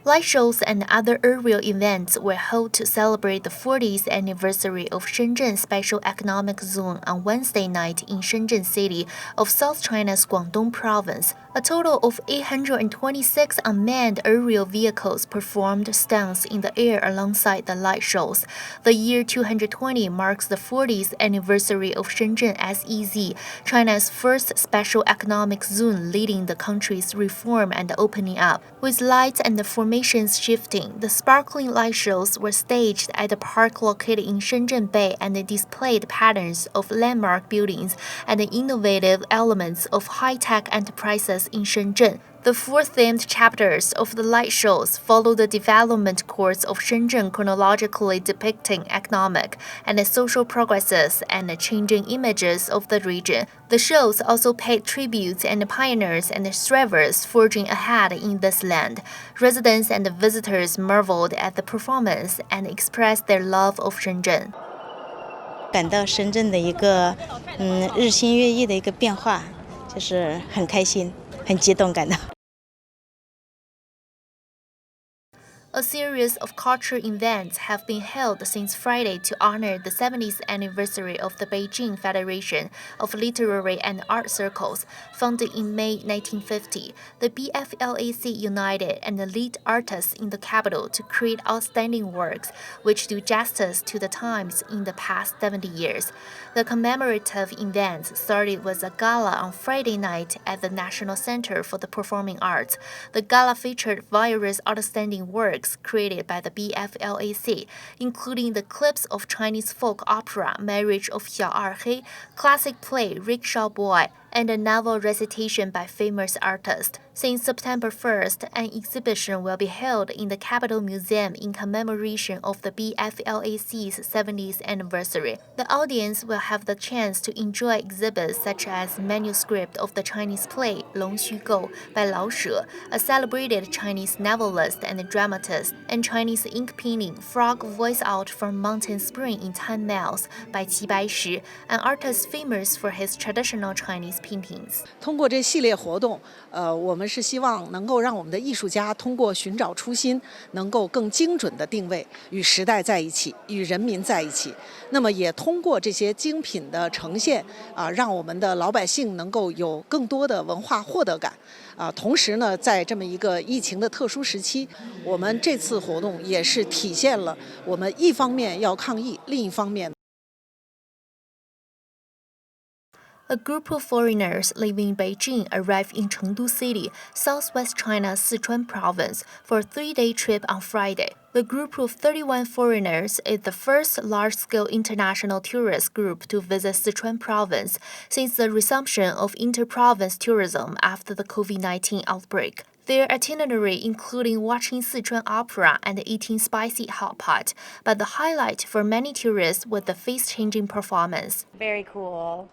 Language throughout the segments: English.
Light shows and other aerial events were held to celebrate the 40th anniversary of Shenzhen Special Economic Zone on Wednesday night in Shenzhen City of South China's Guangdong Province. A total of 826 unmanned aerial vehicles performed stunts in the air alongside the light shows. The year 220 marks the 40th anniversary of Shenzhen SEZ, China's first special economic zone leading the country's reform and opening up. With lights and the formations shifting, the sparkling light shows were staged at a park located in Shenzhen Bay and displayed patterns of landmark buildings and innovative elements of high-tech enterprises in Shenzhen. The four themed chapters of the light shows follow the development course of Shenzhen, chronologically depicting economic and social progresses and changing images of the region. The shows also paid tribute and pioneers and strivers forging ahead in this land. Residents and visitors marveled at the performance and expressed their love of Shenzhen. 感到深圳的一个日新月异的一个变化，就是很开心，很激动感到。A series of cultural events have been held since Friday to honor the 70th anniversary of the Beijing Federation of Literary and Art Circles, founded in May 1950. The BFLAC united and lead artists in the capital to create outstanding works which do justice to the times in the past 70 years. The commemorative events started with a gala on Friday night at the National Center for the Performing Arts. The gala featured various outstanding works created by the BFLAC, including the clips of Chinese folk opera Marriage of Xiao Er He, classic play Rickshaw Boy, and a novel recitation by famous artists. Since September 1st, an exhibition will be held in the Capitol Museum in commemoration of the BFLAC's 70th anniversary. The audience will have the chance to enjoy exhibits such as manuscript of the Chinese play Long Xu Gou by Lao She, a celebrated Chinese novelist and dramatist, and Chinese ink painting Frog Voice Out from Mountain Spring in 10 Miles by Qi Baishi, an artist famous for his traditional Chinese paintings. 通过这系列活动，我们是希望能够让我们的艺术家通过寻找初心，能够更精准地定位，与时代在一起，与人民在一起。那么也通过这些精品的呈现，让我们的老百姓能够有更多的文化获得感。同时呢，在这么一个疫情的特殊时期，我们这次活动也是体现了我们一方面要抗疫，另一方面。A group of foreigners living in Beijing arrived in Chengdu City, southwest China's Sichuan province, for a 3-day trip on Friday. The group of 31 foreigners is the first large-scale international tourist group to visit Sichuan province since the resumption of inter-province tourism after the COVID-19 outbreak. Their itinerary including watching Sichuan opera and eating spicy hot pot, but the highlight for many tourists was the face-changing performance. Very cool.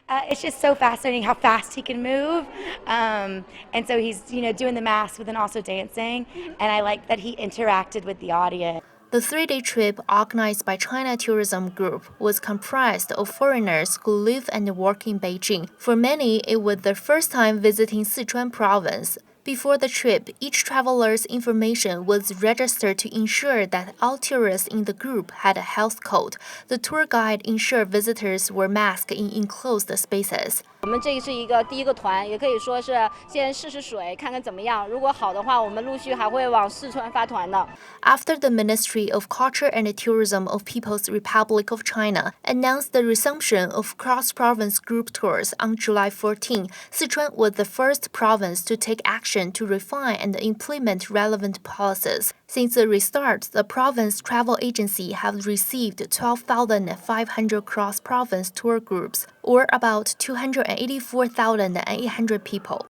It's just so fascinating how fast he can move, and so he's doing the mask but then also dancing, and I like that he interacted with the audience. The 3-day trip, organized by China Tourism Group, was comprised of foreigners who live and work in Beijing. For many, it was their first time visiting Sichuan province. Before the trip, each traveler's information was registered to ensure that all tourists in the group had a health code. The tour guide ensured visitors were masked in enclosed spaces. 我们这是一个第一个团，也可以说是先试试水，看看怎么样。如果好的话，我们陆续还会往四川发团的。After the Ministry of Culture and Tourism of People's Republic of China announced the resumption of cross-province group tours on July 14, Sichuan was the first province to take action to refine and implement relevant policies. Since the restart, the province travel agency has received 12,500 cross-province tour groups, or about 284,800 people.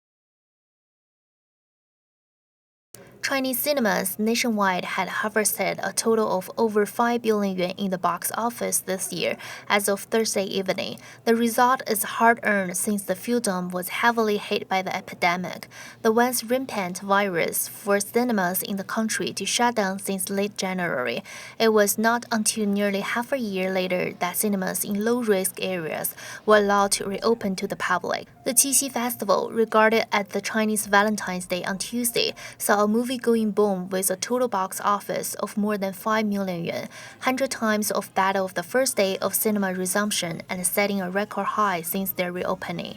Chinese cinemas nationwide had harvested a total of over 5 billion yuan in the box office this year as of Thursday evening. The result is hard-earned since the film was heavily hit by the epidemic. The once rampant virus forced cinemas in the country to shut down since late January. It was not until nearly half a year later that cinemas in low-risk areas were allowed to reopen to the public. The Qixi Festival, regarded as the Chinese Valentine's Day on Tuesday, saw a movie movie-going boom with a total box office of more than 5 million yuan, 100 times of that of the first day of cinema resumption and setting a record high since their reopening.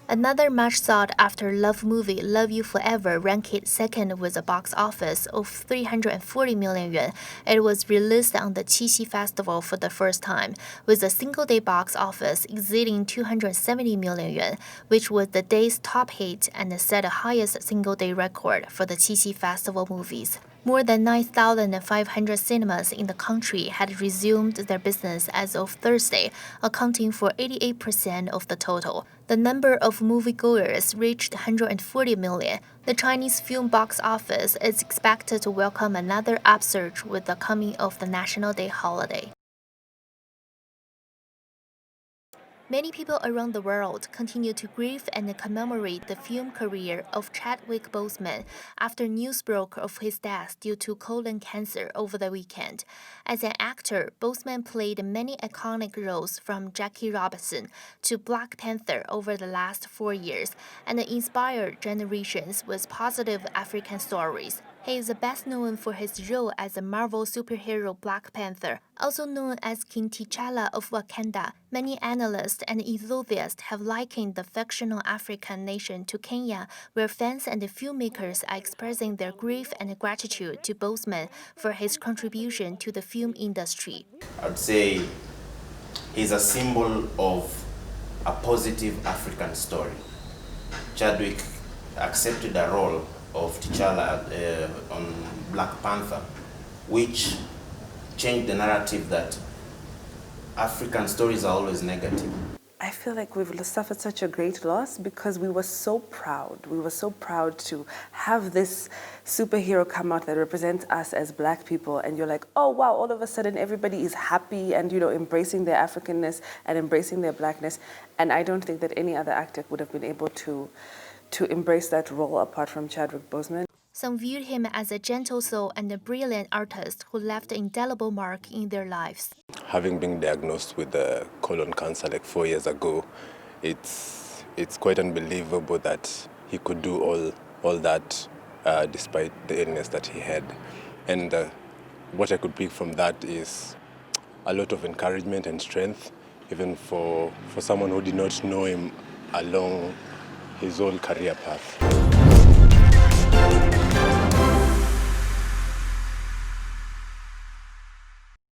Another much sought-after love movie, Love You Forever, ranked second with a box office of 340 million yuan. It was released on the Qixi Festival for the first time, with a single-day box office exceeding 270 million yuan, which was the day's top hit and set the highest single-day record for the Qixi Festival movies. More than 9,500 cinemas in the country had resumed their business as of Thursday, accounting for 88% of the total. The number of moviegoers reached 140 million. The Chinese film box office is expected to welcome another upsurge with the coming of the National Day holiday. Many people around the world continue to grieve and commemorate the film career of Chadwick Boseman after news broke of his death due to colon cancer over the weekend. As an actor, Boseman played many iconic roles from Jackie Robinson to Black Panther over the last 4 years and inspired generations with positive African stories. He is best known for his role as the Marvel superhero Black Panther, also known as King T'Challa of Wakanda. Many analysts and enthusiasts have likened the fictional African nation to Kenya, where fans and filmmakers are expressing their grief and gratitude to Boseman for his contribution to the film industry. I'd say he's a symbol of a positive African story. Chadwick accepted a role of T'Challa on Black Panther, which changed the narrative that African stories are always negative. I feel like we've suffered such a great loss because we were so proud. We were so proud to have this superhero come out that represents us as Black people, and you're like, oh wow, all of a sudden everybody is happy and, you know, embracing their Africanness and embracing their Blackness. And I don't think that any other actor would have been able to embrace that role apart from Chadwick Boseman. Some viewed him as a gentle soul and a brilliant artist who left an indelible mark in their lives. Having been diagnosed with colon cancer like 4 years ago, it's quite unbelievable that he could do all that despite the illness that he had. And what I could pick from that is a lot of encouragement and strength, even for someone who did not know him along his whole career path.